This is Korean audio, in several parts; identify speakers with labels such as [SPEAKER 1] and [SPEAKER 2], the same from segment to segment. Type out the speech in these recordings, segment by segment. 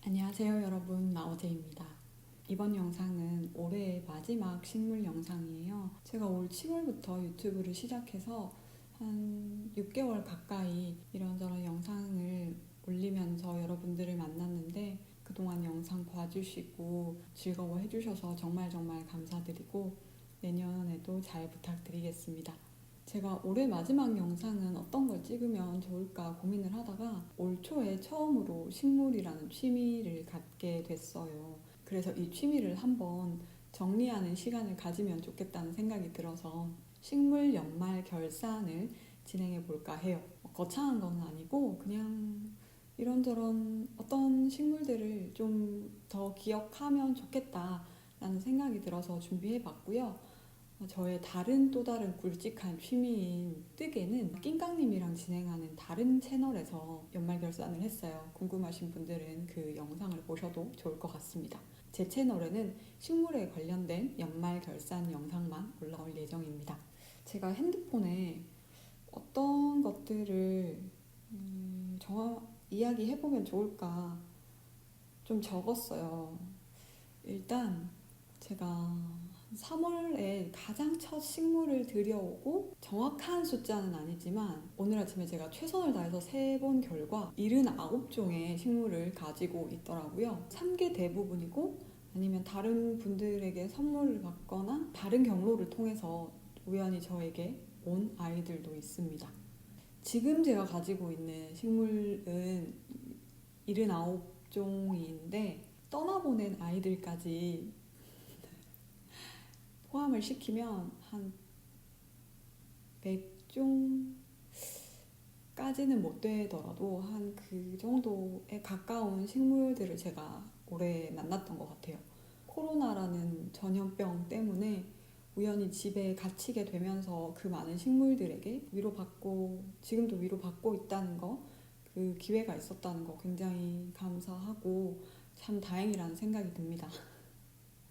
[SPEAKER 1] 안녕하세요 여러분, 마오제입니다. 이번 영상은 올해의 마지막 식물 영상이에요. 제가 올 7월부터 유튜브를 시작해서 한 6개월 가까이 이런저런 영상을 올리면서 여러분들을 만났는데 그동안 영상 봐주시고 즐거워해 주셔서 정말 감사드리고 내년에도 잘 부탁드리겠습니다. 제가 올해 마지막 영상은 어떤 걸 찍으면 좋을까 고민을 하다가 올 초에 처음으로 식물이라는 취미를 갖게 됐어요. 그래서 이 취미를 한번 정리하는 시간을 가지면 좋겠다는 생각이 들어서 식물 연말 결산을 진행해 볼까 해요. 거창한 건 아니고 그냥 이런저런 어떤 식물들을 좀 더 기억하면 좋겠다라는 생각이 들어서 준비해 봤고요. 저의 또 다른 굵직한 취미인 뜨개는 낑깡님이랑 진행하는 다른 채널에서 연말 결산을 했어요. 궁금하신 분들은 그 영상을 보셔도 좋을 것 같습니다. 제 채널에는 식물에 관련된 연말 결산 영상만 올라올 예정입니다. 제가 핸드폰에 어떤 것들을 이야기해보면 좋을까 좀 적었어요. 일단 제가 3월에 가장 첫 식물을 들여오고 정확한 숫자는 아니지만 오늘 아침에 제가 최선을 다해서 세본 결과 79종의 식물을 가지고 있더라고요. 3개 대부분이고 아니면 다른 분들에게 선물을 받거나 다른 경로를 통해서 우연히 저에게 온 아이들도 있습니다. 지금 제가 가지고 있는 식물은 79종인데 떠나보낸 아이들까지 포함을 시키면 한 100종까지는 못 되더라도 한 그 정도에 가까운 식물들을 제가 올해 만났던 것 같아요. 코로나라는 전염병 때문에 우연히 집에 갇히게 되면서 그 많은 식물들에게 위로받고 지금도 위로받고 있다는 거, 그 기회가 있었다는 거 굉장히 감사하고 참 다행이라는 생각이 듭니다.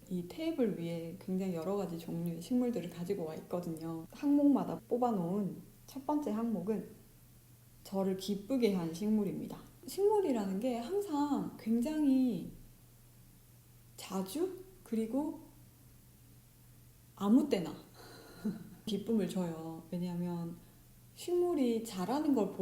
[SPEAKER 1] 이 테이블 위에 굉장히 여러 가지 종류의 식물들을 가지고 와 있거든요. 항목마다 뽑아놓은 첫 번째 항목은 저를 기쁘게 한 식물입니다. 식물이라는 게 항상 굉장히 자주 그리고 아무 때나 기쁨을 줘요. 왜냐하면 식물이 자라는 걸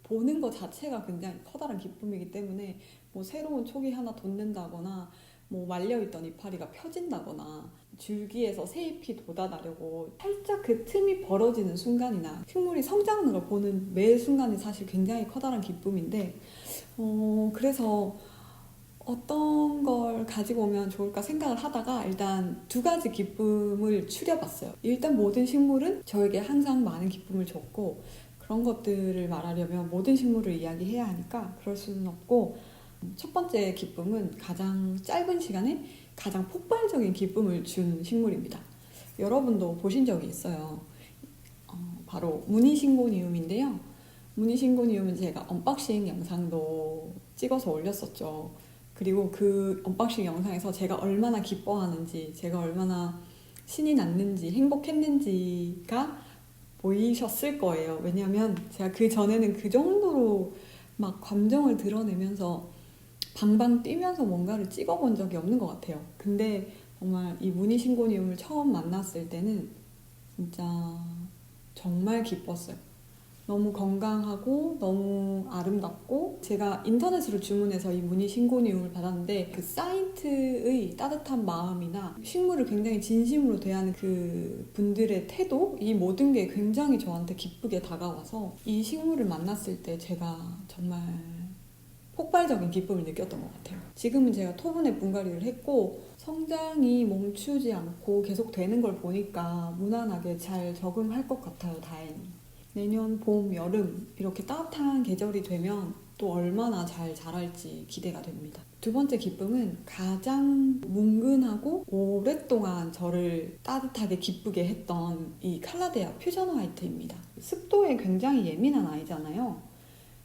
[SPEAKER 1] 보는 것 자체가 굉장히 커다란 기쁨이기 때문에 뭐 새로운 촉이 하나 돋는다거나 뭐 말려있던 이파리가 펴진다거나 줄기에서 새 잎이 돋아나려고 살짝 그 틈이 벌어지는 순간이나 식물이 성장하는 걸 보는 매 순간이 사실 굉장히 커다란 기쁨인데 그래서 어떤 걸 가지고 오면 좋을까 생각을 하다가 일단 두 가지 기쁨을 추려봤어요. 일단 모든 식물은 저에게 항상 많은 기쁨을 줬고 그런 것들을 말하려면 모든 식물을 이야기해야 하니까 그럴 수는 없고 첫 번째 기쁨은 가장 짧은 시간에 가장 폭발적인 기쁨을 준 식물입니다. 여러분도 보신 적이 있어요. 바로 무늬신고니움인데요. 무늬신고니움은 제가 언박싱 영상도 찍어서 올렸었죠. 그리고 그 언박싱 영상에서 제가 얼마나 기뻐하는지, 제가 얼마나 신이 났는지, 행복했는지가 보이셨을 거예요. 왜냐면 제가 그 전에는 그 정도로 막 감정을 드러내면서 방방 뛰면서 뭔가를 찍어본 적이 없는 것 같아요. 근데 정말 이 무늬신고니움을 처음 만났을 때는 진짜 정말 기뻤어요. 너무 건강하고 너무 아름답고 제가 인터넷으로 주문해서 이 무늬신고니움을 받았는데 그 사이트의 따뜻한 마음이나 식물을 굉장히 진심으로 대하는 그 분들의 태도, 이 모든 게 굉장히 저한테 기쁘게 다가와서 이 식물을 만났을 때 제가 정말 폭발적인 기쁨을 느꼈던 것 같아요. 지금은 제가 토분에 분갈이를 했고 성장이 멈추지 않고 계속 되는 걸 보니까 무난하게 잘 적응할 것 같아요. 다행히. 내년 봄, 여름 이렇게 따뜻한 계절이 되면 또 얼마나 잘 자랄지 기대가 됩니다. 두 번째 기쁨은 가장 뭉근하고 오랫동안 저를 따뜻하게 기쁘게 했던 이 칼라데아 퓨전 화이트입니다. 습도에 굉장히 예민한 아이잖아요.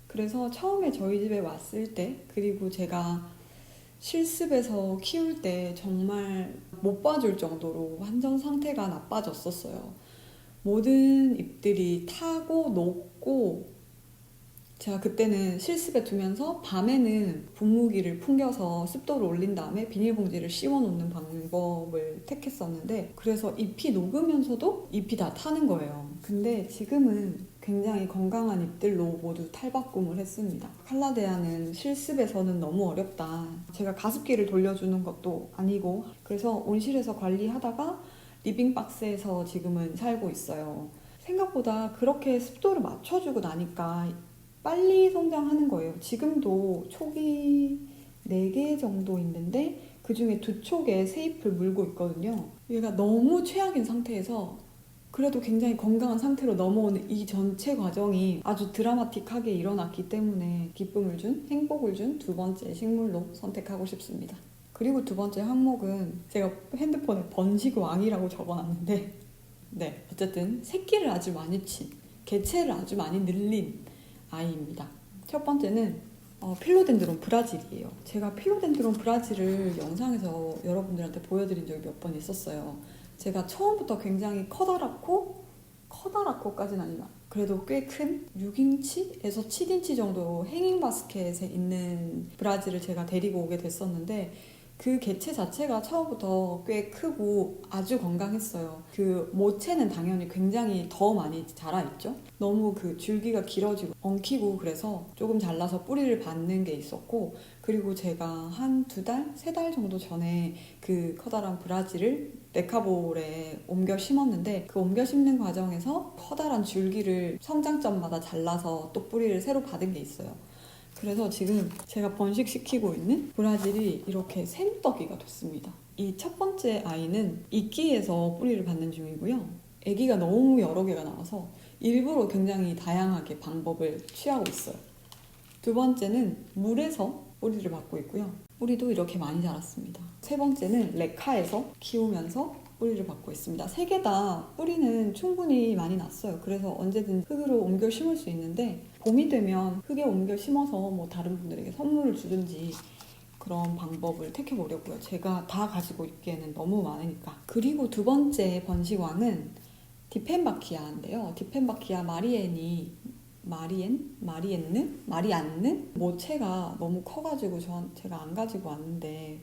[SPEAKER 1] 그래서 처음에 저희 집에 왔을 때 그리고 제가 실습에서 키울 때 정말 못 봐줄 정도로 완전 상태가 나빠졌었어요. 모든 잎들이 타고 녹고 제가 그때는 실습에 두면서 밤에는 분무기를 풍겨서 습도를 올린 다음에 비닐봉지를 씌워놓는 방법을 택했었는데 그래서 잎이 녹으면서도 잎이 다 타는 거예요. 근데 지금은 굉장히 건강한 잎들로 모두 탈바꿈을 했습니다. 칼라데아는 실습에서는 너무 어렵다. 제가 가습기를 돌려주는 것도 아니고 그래서 온실에서 관리하다가 리빙박스에서 지금은 살고 있어요. 생각보다 그렇게 습도를 맞춰주고 나니까 빨리 성장하는 거예요. 지금도 촉이 4개 정도 있는데 그 중에 2촉에 새잎을 물고 있거든요. 얘가 너무 최악인 상태에서 그래도 굉장히 건강한 상태로 넘어오는 이 전체 과정이 아주 드라마틱하게 일어났기 때문에 기쁨을 준, 행복을 준 2번째 식물로 선택하고 싶습니다. 그리고 2번째 항목은 제가 핸드폰에 번식왕이라고 적어놨는데 네, 어쨌든 새끼를 아주 많이 친, 개체를 아주 많이 늘린 아이입니다. 첫 번째는 필로덴드론 브라질이에요. 제가 필로덴드론 브라질을 영상에서 여러분들한테 보여드린 적이 몇 번 있었어요. 제가 처음부터 굉장히 커다랗고까지는 아니지만 그래도 꽤 큰 6인치에서 7인치 정도 행잉 바스켓에 있는 브라질을 제가 데리고 오게 됐었는데 그 개체 자체가 처음부터 꽤 크고 아주 건강했어요. 그 모체는 당연히 굉장히 더 많이 자라있죠. 너무 그 줄기가 길어지고 엉키고 그래서 조금 잘라서 뿌리를 받는 게 있었고 그리고 제가 한 2달, 3달 정도 전에 그 커다란 브라질을 네카볼에 옮겨 심었는데 그 옮겨 심는 과정에서 커다란 줄기를 성장점마다 잘라서 또 뿌리를 새로 받은 게 있어요. 그래서 지금 제가 번식시키고 있는 브라질이 이렇게 샘떡이가 됐습니다. 이 첫 번째 아이는 이끼에서 뿌리를 받는 중이고요. 아기가 너무 여러 개가 나와서 일부러 굉장히 다양하게 방법을 취하고 있어요. 2번째는 물에서 뿌리를 받고 있고요. 뿌리도 이렇게 많이 자랐습니다. 3번째는 레카에서 키우면서 뿌리를 받고 있습니다. 3개 다 뿌리는 충분히 많이 났어요. 그래서 언제든 흙으로 옮겨 심을 수 있는데 봄이 되면 흙에 옮겨 심어서 뭐 다른 분들에게 선물을 주든지 그런 방법을 택해보려고요. 제가 다 가지고 있기에는 너무 많으니까. 그리고 2번째 번식왕은 디펜바키아인데요. 디펜바키아 마리안느 모체가 너무 커가지고 제가 안 가지고 왔는데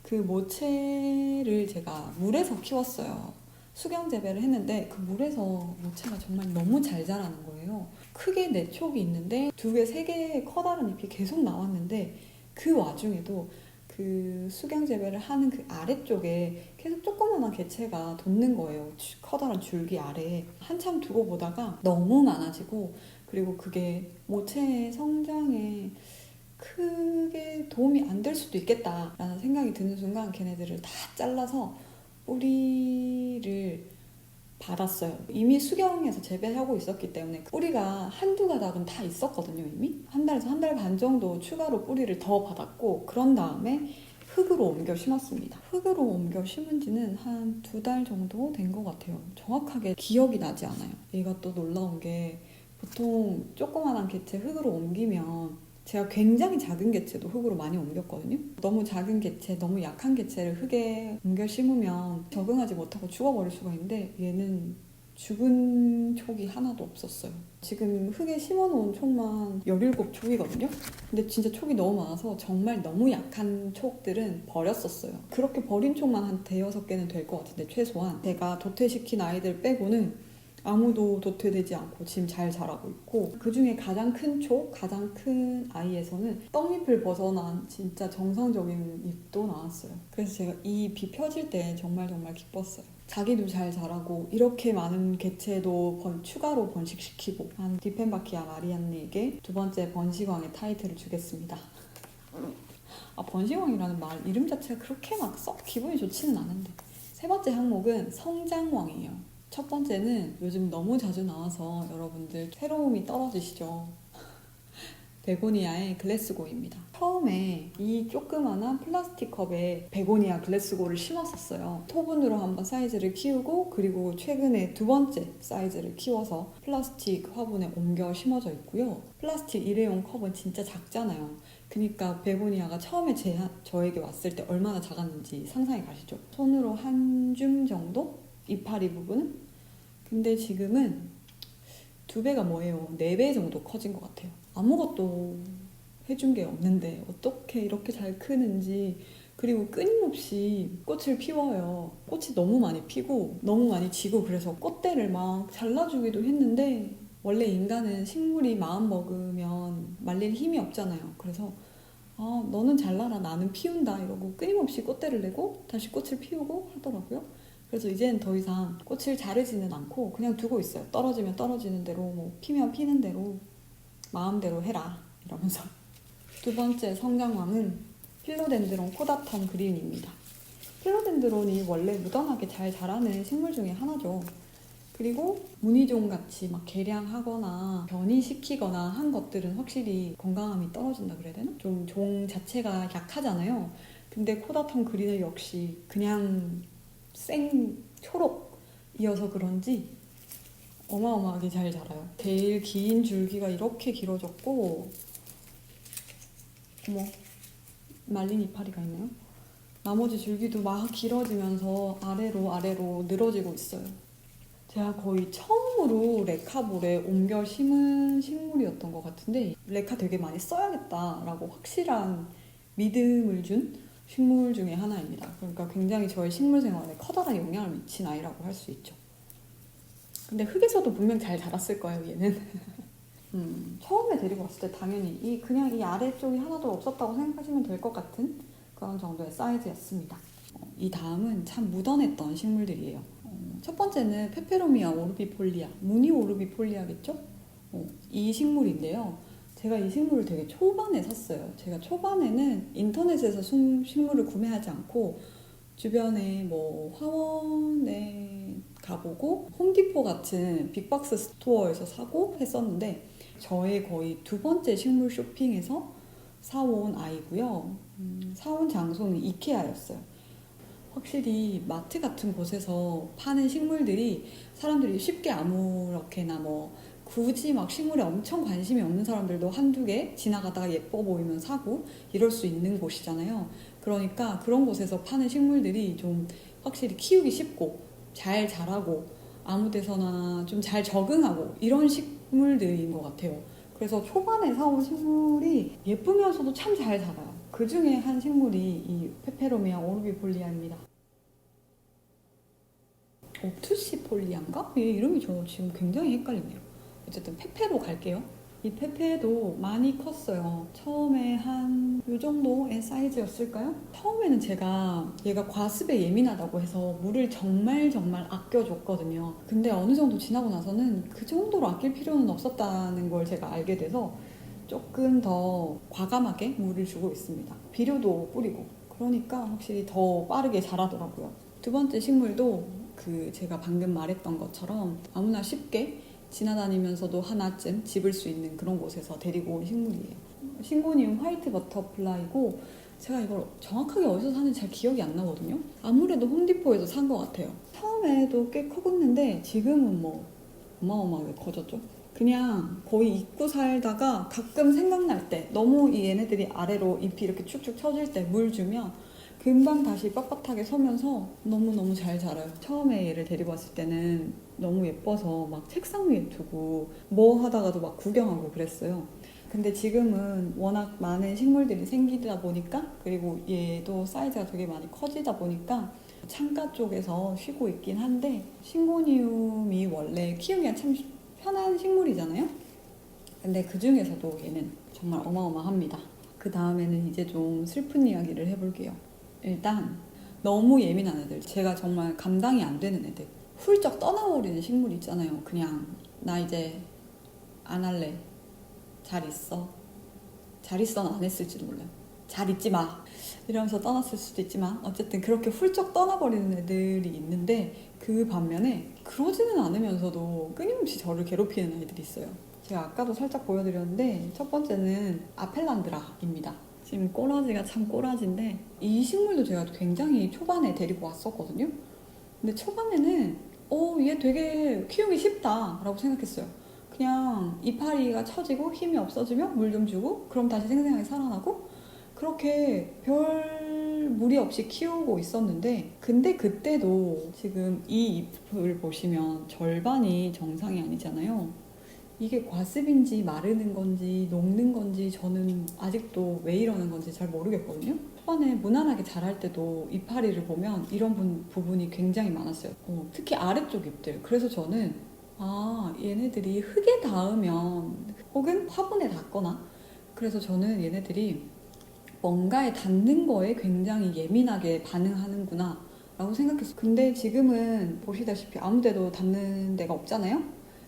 [SPEAKER 1] 그 모체를 제가 물에서 키웠어요. 수경 재배를 했는데 그 물에서 모체가 정말 너무 잘 자라는 거예요. 크게 4촉이 있는데 2개, 3개의 커다란 잎이 계속 나왔는데 그 와중에도 그 수경 재배를 하는 그 아래쪽에 계속 조그만한 개체가 돋는 거예요. 커다란 줄기 아래에. 한참 두고 보다가 너무 많아지고 그리고 그게 모체의 성장에 크게 도움이 안 될 수도 있겠다라는 생각이 드는 순간 걔네들을 다 잘라서 뿌리를 받았어요. 이미 수경에서 재배하고 있었기 때문에 뿌리가 한두 가닥은 다 있었거든요. 이미 한 달에서 1달 반 정도 추가로 뿌리를 더 받았고 그런 다음에 흙으로 옮겨 심었습니다. 흙으로 옮겨 심은 지는 한 2달 정도 된 것 같아요. 정확하게 기억이 나지 않아요. 얘가 또 놀라운 게 보통 조그만한 개체 흙으로 옮기면 제가 굉장히 작은 개체도 흙으로 많이 옮겼거든요. 너무 작은 개체, 너무 약한 개체를 흙에 옮겨 심으면 적응하지 못하고 죽어버릴 수가 있는데 얘는 죽은 촉이 하나도 없었어요. 지금 흙에 심어놓은 촉만 17촉이거든요. 근데 진짜 촉이 너무 많아서 정말 너무 약한 촉들은 버렸었어요. 그렇게 버린 촉만 한 5-6개는 될 것 같은데 최소한 제가 도태시킨 아이들 빼고는 아무도 도태되지 않고 지금 잘 자라고 있고 그 중에 가장 큰 촉, 가장 큰 아이에서는 떡잎을 벗어난 진짜 정상적인 잎도 나왔어요. 그래서 제가 이 잎이 펴질 때 정말 기뻤어요. 자기도 잘 자라고 이렇게 많은 개체도 추가로 번식시키고 한 디펜바키아 마리안니에게 2번째 번식왕의 타이틀을 주겠습니다. 번식왕이라는 말 이름 자체가 그렇게 막 썩 기분이 좋지는 않은데 3번째 항목은 성장왕이에요. 첫 번째는 요즘 너무 자주 나와서 여러분들 새로움이 떨어지시죠. 베고니아의 글래스고입니다. 처음에 이 조그만한 플라스틱 컵에 베고니아 글래스고를 심었었어요. 토분으로 한번 사이즈를 키우고 그리고 최근에 2번째 사이즈를 키워서 플라스틱 화분에 옮겨 심어져 있고요. 플라스틱 일회용 컵은 진짜 작잖아요. 그러니까 베고니아가 처음에 저에게 왔을 때 얼마나 작았는지 상상이 가시죠? 손으로 한 줌 정도? 이파리 부분은? 근데 지금은 2배가 뭐예요? 4배 정도 커진 것 같아요. 아무것도 해준 게 없는데 어떻게 이렇게 잘 크는지. 그리고 끊임없이 꽃을 피워요. 꽃이 너무 많이 피고 너무 많이 지고 그래서 꽃대를 막 잘라주기도 했는데 원래 인간은 식물이 마음 먹으면 말릴 힘이 없잖아요. 그래서 너는 잘라라 나는 피운다 이러고 끊임없이 꽃대를 내고 다시 꽃을 피우고 하더라고요. 그래서 이제는 더 이상 꽃을 자르지는 않고 그냥 두고 있어요. 떨어지면 떨어지는 대로 뭐 피면 피는 대로 마음대로 해라 이러면서. 두 번째 성장황은 필로덴드론 코다텀 그린입니다. 필로덴드론이 원래 무던하게 잘 자라는 식물 중에 하나죠. 그리고 무늬종 같이 막 개량하거나 변이시키거나 한 것들은 확실히 건강함이 떨어진다 그래야 되나? 좀 종 자체가 약하잖아요. 근데 코다텀 그린은 역시 그냥 생 초록이어서 그런지 어마어마하게 잘 자라요. 제일 긴 줄기가 이렇게 길어졌고, 어머, 말린 이파리가 있네요. 나머지 줄기도 막 길어지면서 아래로 늘어지고 있어요. 제가 거의 처음으로 레카볼에 옮겨 심은 식물이었던 것 같은데 레카 되게 많이 써야겠다라고 확실한 믿음을 준 식물 중에 하나입니다. 그러니까 굉장히 저의 식물 생활에 커다란 영향을 미친 아이라고 할 수 있죠. 근데 흙에서도 분명 잘 자랐을 거예요, 얘는. 처음에 데리고 왔을 때 당연히 그냥 이 아래쪽이 하나도 없었다고 생각하시면 될 것 같은 그런 정도의 사이즈였습니다. 이 다음은 참 묻어냈던 식물들이에요. 첫 번째는 페페로미아 오르비폴리아, 무늬 오르비폴리아겠죠? 이 식물인데요. 제가 이 식물을 되게 초반에 샀어요. 제가 초반에는 인터넷에서 식물을 구매하지 않고 주변에 뭐 화원에 가보고 홈디포 같은 빅박스 스토어에서 사고 했었는데 저의 거의 두 번째 식물 쇼핑에서 사온 아이고요. 사온 장소는 이케아였어요. 확실히 마트 같은 곳에서 파는 식물들이 사람들이 쉽게 아무렇게나 뭐 굳이 막 식물에 엄청 관심이 없는 사람들도 한두 개 지나가다가 예뻐 보이면 사고 이럴 수 있는 곳이잖아요. 그러니까 그런 곳에서 파는 식물들이 좀 확실히 키우기 쉽고 잘 자라고 아무 데서나 좀 잘 적응하고 이런 식물들인 것 같아요. 그래서 초반에 사온 식물이 예쁘면서도 참 잘 자라요. 그 중에 한 식물이 이 페페로미아 오르비폴리아입니다. 옵투시폴리아인가? 얘 이름이 저 지금 굉장히 헷갈리네요. 어쨌든 페페로 갈게요. 이 페페도 많이 컸어요. 처음에 한 이 정도의 사이즈였을까요? 처음에는 제가 얘가 과습에 예민하다고 해서 물을 정말 아껴줬거든요. 근데 어느 정도 지나고 나서는 그 정도로 아낄 필요는 없었다는 걸 제가 알게 돼서 조금 더 과감하게 물을 주고 있습니다. 비료도 뿌리고. 그러니까 확실히 더 빠르게 자라더라고요. 두 번째 식물도 제가 방금 말했던 것처럼 아무나 쉽게 지나다니면서도 하나쯤 집을 수 있는 그런 곳에서 데리고 온 식물이에요. 싱고니움 화이트 버터플라이고 제가 이걸 정확하게 어디서 사는지 잘 기억이 안 나거든요. 아무래도 홈디포에서 산 것 같아요. 처음에도 꽤 컸는데 지금은 뭐 어마어마하게 커졌죠. 그냥 거의 잊고 살다가 가끔 생각날 때 너무 이 얘네들이 아래로 잎이 이렇게 축축 처질 때 물 주면 금방 다시 빳빳하게 서면서 너무너무 잘 자라요. 처음에 얘를 데리고 왔을 때는 너무 예뻐서 막 책상 위에 두고 뭐 하다가도 막 구경하고 그랬어요. 근데 지금은 워낙 많은 식물들이 생기다 보니까 그리고 얘도 사이즈가 되게 많이 커지다 보니까 창가 쪽에서 쉬고 있긴 한데 싱고니움이 원래 키우기가 참 편한 식물이잖아요. 근데 그 중에서도 얘는 정말 어마어마합니다. 그 다음에는 이제 좀 슬픈 이야기를 해볼게요. 일단 너무 예민한 애들, 제가 정말 감당이 안 되는 애들, 훌쩍 떠나버리는 식물 있잖아요. 그냥 나 이제 안 할래, 잘 있어, 잘 있어는 안 했을지도 몰라요. 잘 있지 마 이러면서 떠났을 수도 있지만 어쨌든 그렇게 훌쩍 떠나버리는 애들이 있는데 그 반면에 그러지는 않으면서도 끊임없이 저를 괴롭히는 애들이 있어요. 제가 아까도 살짝 보여드렸는데 첫 번째는 아펠란드라입니다. 지금 꼬라지가 참 꼬라지인데 이 식물도 제가 굉장히 초반에 데리고 왔었거든요. 근데 초반에는 얘 되게 키우기 쉽다 라고 생각했어요. 그냥 이파리가 처지고 힘이 없어지면 물 좀 주고 그럼 다시 생생하게 살아나고 그렇게 별 무리 없이 키우고 있었는데 근데 그때도 지금 이 잎을 보시면 절반이 정상이 아니잖아요. 이게 과습인지 마르는 건지 녹는 건지 저는 아직도 왜 이러는 건지 잘 모르겠거든요. 초반에 무난하게 자랄 때도 이파리를 보면 이런 부분이 굉장히 많았어요. 특히 아래쪽 잎들. 그래서 저는 얘네들이 흙에 닿으면 혹은 화분에 닿거나, 그래서 저는 얘네들이 뭔가에 닿는 거에 굉장히 예민하게 반응하는구나 라고 생각했어요. 근데 지금은 보시다시피 아무 데도 닿는 데가 없잖아요.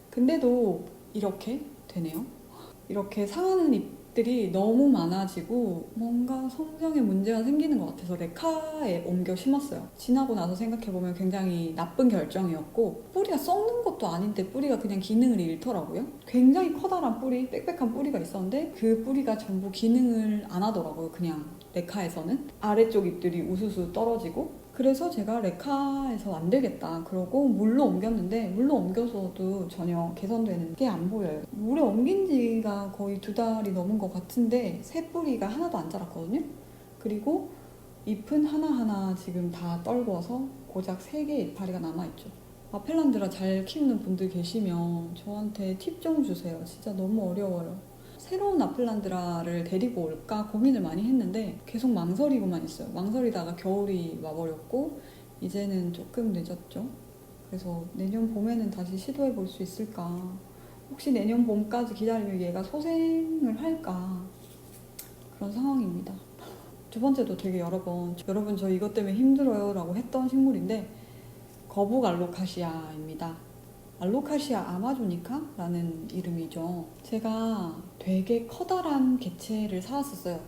[SPEAKER 1] 근데도 이렇게 되네요. 이렇게 상하는 잎들이 너무 많아지고 뭔가 성장에 문제가 생기는 것 같아서 레카에 옮겨 심었어요. 지나고 나서 생각해보면 굉장히 나쁜 결정이었고, 뿌리가 썩는 것도 아닌데 뿌리가 그냥 기능을 잃더라고요. 굉장히 커다란 뿌리, 빽빽한 뿌리가 있었는데 그 뿌리가 전부 기능을 안 하더라고요. 그냥 레카에서는 아래쪽 잎들이 우수수 떨어지고, 그래서 제가 레카에서 안 되겠다 그러고 물로 옮겼는데, 물로 옮겨서도 전혀 개선되는 게 안 보여요. 물에 옮긴 지가 거의 2달이 넘은 것 같은데 새 뿌리가 하나도 안 자랐거든요. 그리고 잎은 하나하나 지금 다 떨궈서 고작 3개의 이파리가 남아있죠. 아펠란드라 잘 키우는 분들 계시면 저한테 팁 좀 주세요. 진짜 너무 어려워요. 새로운 아플란드라를 데리고 올까 고민을 많이 했는데 계속 망설이고만 있어요. 망설이다가 겨울이 와버렸고 이제는 조금 늦었죠. 그래서 내년 봄에는 다시 시도해 볼 수 있을까. 혹시 내년 봄까지 기다리면 얘가 소생을 할까, 그런 상황입니다. 두 번째도 되게 여러 번 여러분 저 이것 때문에 힘들어요 라고 했던 식물인데, 거북 알로카시아입니다. 알로카시아 아마조니카라는 이름이죠. 제가 되게 커다란 개체를 사왔었어요.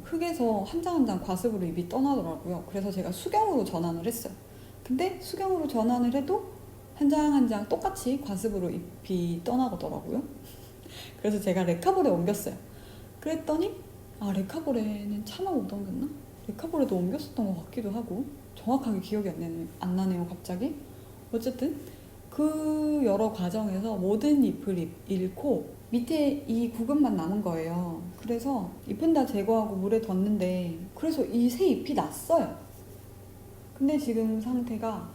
[SPEAKER 1] 흙에서 한 장 한 장 과습으로 잎이 떠나더라고요. 그래서 제가 수경으로 전환을 했어요. 근데 수경으로 전환을 해도 한 장 한 장 똑같이 과습으로 잎이 떠나더라고요. 그래서 제가 레카볼에 옮겼어요. 그랬더니 레카볼에는 차마 못 옮겼나? 레카볼에도 옮겼었던 것 같기도 하고, 정확하게 기억이 안 나네요 갑자기. 어쨌든 그 여러 과정에서 모든 잎을 잃고 밑에 이 구근만 남은 거예요. 그래서 잎은 다 제거하고 물에 뒀는데, 그래서 이 새 잎이 났어요. 근데 지금 상태가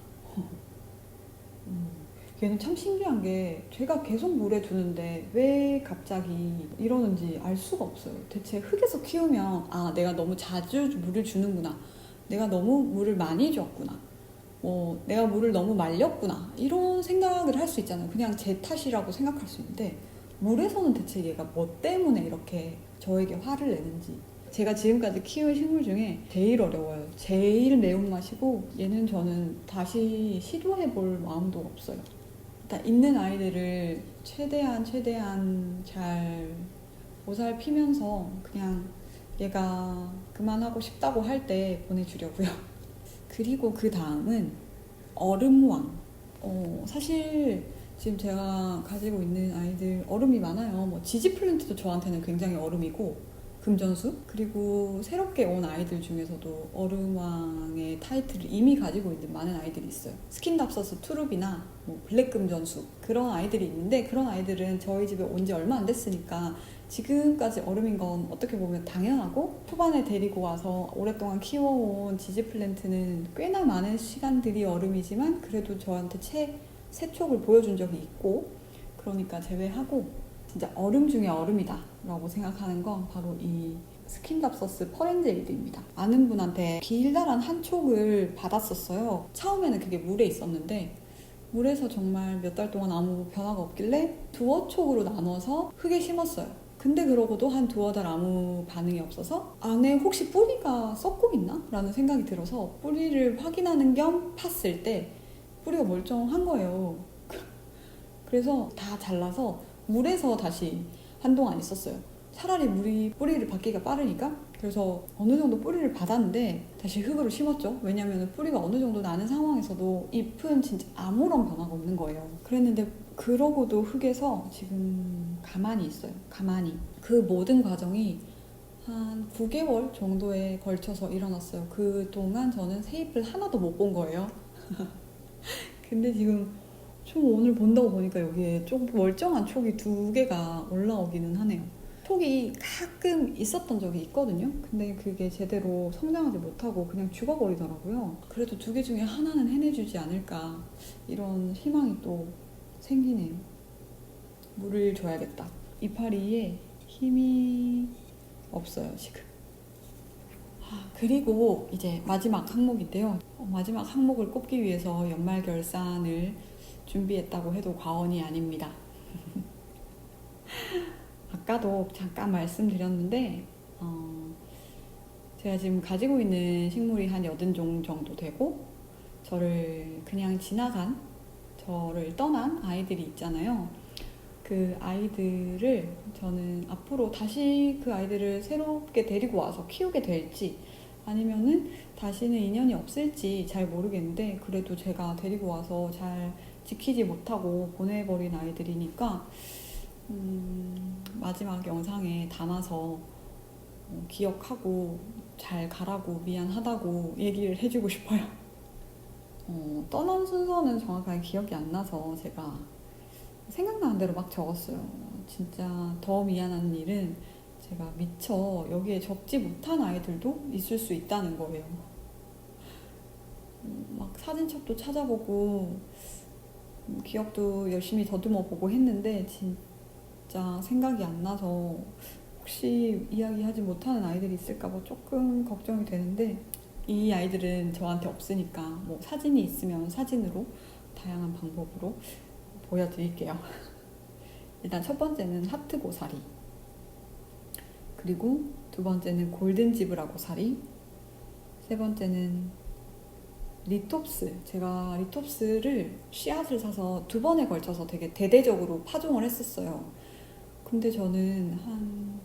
[SPEAKER 1] 얘는 참 신기한 게 제가 계속 물에 두는데 왜 갑자기 이러는지 알 수가 없어요. 대체 흙에서 키우면 내가 너무 자주 물을 주는구나, 내가 너무 물을 많이 줬구나, 내가 물을 너무 말렸구나, 이런 생각을 할 수 있잖아요. 그냥 제 탓이라고 생각할 수 있는데, 물에서는 대체 얘가 뭐 때문에 이렇게 저에게 화를 내는지. 제가 지금까지 키운 식물 중에 제일 어려워요. 제일 매운맛이고, 얘는 저는 다시 시도해볼 마음도 없어요. 일단 있는 아이들을 최대한 잘 보살피면서 그냥 얘가 그만하고 싶다고 할 때 보내주려고요. 그리고 그 다음은 얼음왕. 사실 지금 제가 가지고 있는 아이들 얼음이 많아요. 지지 플랜트도 저한테는 굉장히 얼음이고, 금전수. 그리고 새롭게 온 아이들 중에서도 얼음왕의 타이틀을 이미 가지고 있는 많은 아이들이 있어요. 스킨답서스 투룹이나 블랙 금전수, 그런 아이들이 있는데, 그런 아이들은 저희 집에 온 지 얼마 안 됐으니까 지금까지 얼음인 건 어떻게 보면 당연하고, 초반에 데리고 와서 오랫동안 키워온 지지 플랜트는 꽤나 많은 시간들이 얼음이지만 그래도 저한테 세촉을 보여준 적이 있고, 그러니까 제외하고 진짜 얼음 중에 얼음이다 라고 생각하는 건 바로 이 스킨답서스 퍼렌제이드입니다. 아는 분한테 길다란 한 촉을 받았었어요. 처음에는 그게 물에 있었는데, 물에서 정말 몇 달 동안 아무 변화가 없길래 두어 촉으로 나눠서 흙에 심었어요. 근데 그러고도 한 두어 달 아무 반응이 없어서 안에 혹시 뿌리가 썩고 있나? 라는 생각이 들어서 뿌리를 확인하는 겸 팠을 때 뿌리가 멀쩡한 거예요. 그래서 다 잘라서 물에서 다시 한동안 있었어요. 차라리 물이 뿌리를 받기가 빠르니까. 그래서 어느 정도 뿌리를 받았는데 다시 흙으로 심었죠. 왜냐면 뿌리가 어느 정도 나는 상황에서도 잎은 진짜 아무런 변화가 없는 거예요. 그랬는데 그러고도 흙에서 지금 가만히 있어요. 가만히. 그 모든 과정이 한 9개월 정도에 걸쳐서 일어났어요. 그동안 저는 새 잎을 하나도 못 본 거예요. 근데 지금 좀 오늘 본다고 보니까 여기에 좀 멀쩡한 촉이 2개가 올라오기는 하네요. 촉이 가끔 있었던 적이 있거든요. 근데 그게 제대로 성장하지 못하고 그냥 죽어버리더라고요. 그래도 2개 중에 하나는 해내주지 않을까, 이런 희망이 또 생기네요. 물을 줘야겠다. 이파리에 힘이 없어요, 지금. 그리고 이제 마지막 항목인데요. 마지막 항목을 꼽기 위해서 연말 결산을 준비했다고 해도 과언이 아닙니다. 아까도 잠깐 말씀드렸는데 제가 지금 가지고 있는 식물이 한 80종 정도 되고, 저를 그냥 지나간, 저를 떠난 아이들이 있잖아요. 그 아이들을 저는 앞으로 다시 그 아이들을 새롭게 데리고 와서 키우게 될지, 아니면은 다시는 인연이 없을지 잘 모르겠는데, 그래도 제가 데리고 와서 잘 지키지 못하고 보내버린 아이들이니까 마지막 영상에 담아서 기억하고 잘 가라고, 미안하다고 얘기를 해주고 싶어요. 떠난 순서는 정확하게 기억이 안 나서 제가 생각나는 대로 막 적었어요. 진짜 더 미안한 일은 제가 미처 여기에 적지 못한 아이들도 있을 수 있다는 거예요. 막 사진첩도 찾아보고 기억도 열심히 더듬어 보고 했는데 진짜 생각이 안 나서 혹시 이야기하지 못하는 아이들이 있을까봐 조금 걱정이 되는데, 이 아이들은 저한테 없으니까 뭐 사진이 있으면 사진으로 다양한 방법으로 보여드릴게요. 일단 첫 번째는 하트 고사리, 그리고 두 번째는 골든 지브라 고사리, 세 번째는 리톱스. 제가 리톱스를 씨앗을 사서 2번에 걸쳐서 되게 대대적으로 파종을 했었어요. 근데 저는 한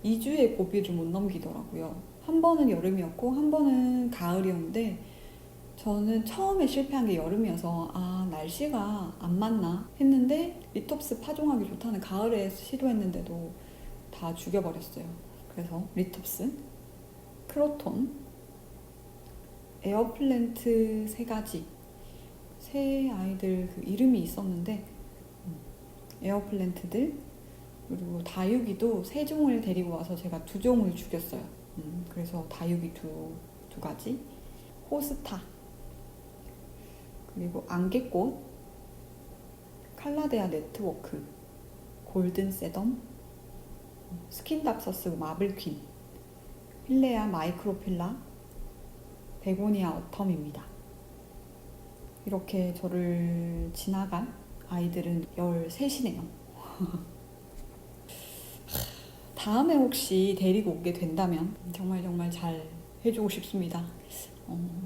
[SPEAKER 1] 2주의 고비를 못 넘기더라고요. 한 번은 여름이었고 한 번은 가을이었는데, 저는 처음에 실패한 게 여름이어서 날씨가 안 맞나 했는데, 리톱스 파종하기 좋다는 가을에 시도했는데도 다 죽여버렸어요. 그래서 리톱스, 크로톤, 에어플랜트 3가지, 새 아이들 그 이름이 있었는데 에어플랜트들, 그리고 다육이도 3종을 데리고 와서 제가 2종을 죽였어요. 그래서 다육이 두 가지, 호스타, 그리고 안개꽃, 칼라데아 네트워크, 골든 세덤, 스킨답서스 마블퀸, 필레아 마이크로필라, 베고니아 어텀입니다. 이렇게 저를 지나간 아이들은 13이네요. 다음에 혹시 데리고 오게 된다면 정말 잘 해주고 싶습니다.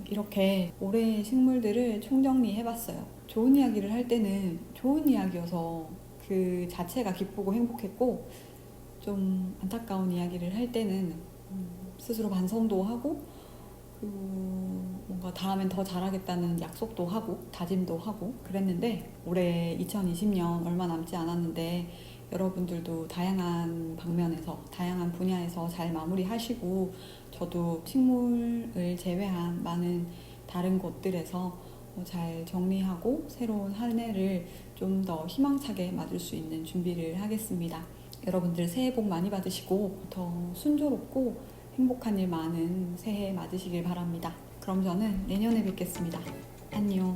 [SPEAKER 1] 이렇게 올해의 식물들을 총정리해봤어요. 좋은 이야기를 할 때는 좋은 이야기여서 그 자체가 기쁘고 행복했고, 좀 안타까운 이야기를 할 때는 스스로 반성도 하고, 그리고 뭔가 다음엔 더 잘하겠다는 약속도 하고 다짐도 하고 그랬는데, 올해 2020년 얼마 남지 않았는데 여러분들도 다양한 방면에서, 다양한 분야에서 잘 마무리하시고, 저도 식물을 제외한 많은 다른 곳들에서 잘 정리하고 새로운 한 해를 좀 더 희망차게 맞을 수 있는 준비를 하겠습니다. 여러분들 새해 복 많이 받으시고 더 순조롭고 행복한 일 많은 새해 맞으시길 바랍니다. 그럼 저는 내년에 뵙겠습니다. 안녕.